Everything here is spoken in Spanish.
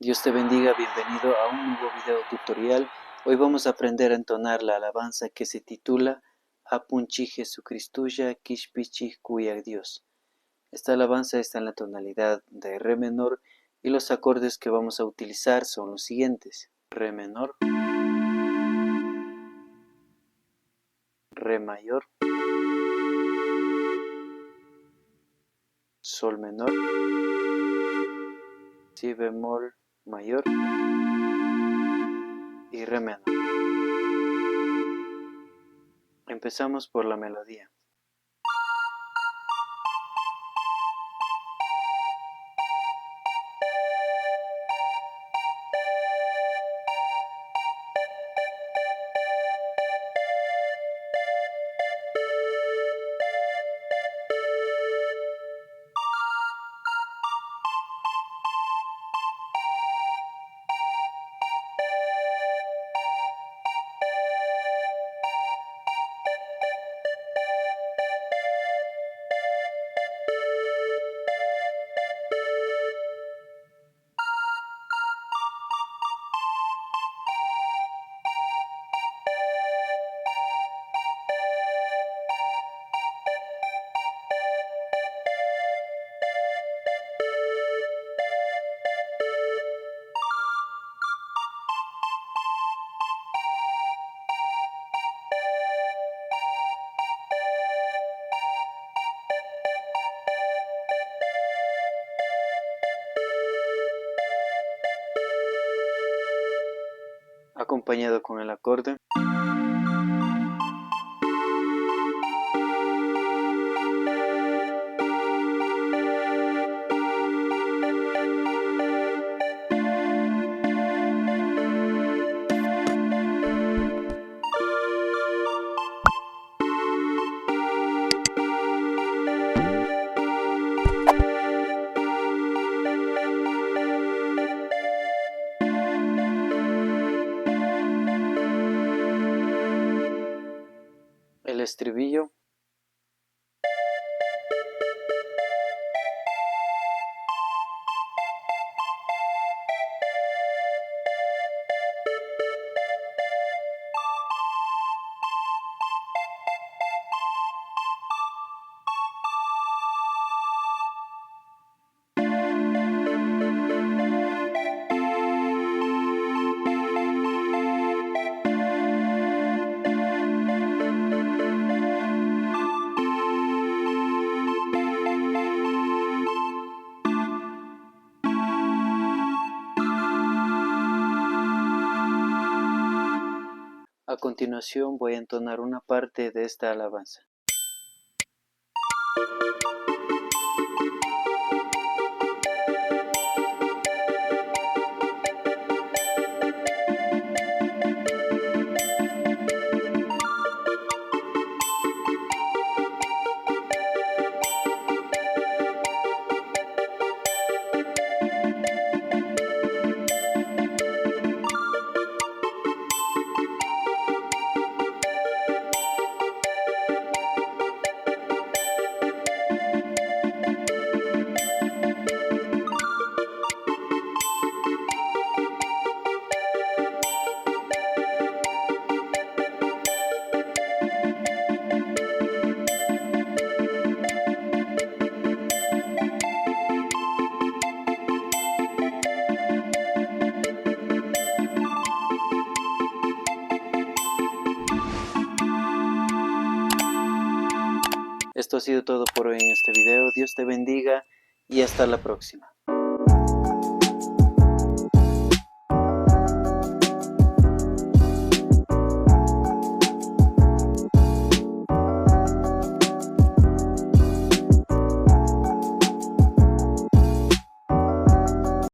Dios te bendiga, bienvenido a un nuevo video tutorial. Hoy vamos a aprender a entonar la alabanza que se titula Apunchi Jesucristuya Kishpichi Kuyak Dios. Esta alabanza está en la tonalidad de Re menor y los acordes que vamos a utilizar son los siguientes: Re menor, Re mayor, Sol menor, Si bemol mayor y Re menor. Empezamos por la melodía. Acompañado con el acorde. El estribillo. A continuación voy a entonar una parte de esta alabanza. Esto ha sido todo por hoy en este video. Dios te bendiga y hasta la próxima.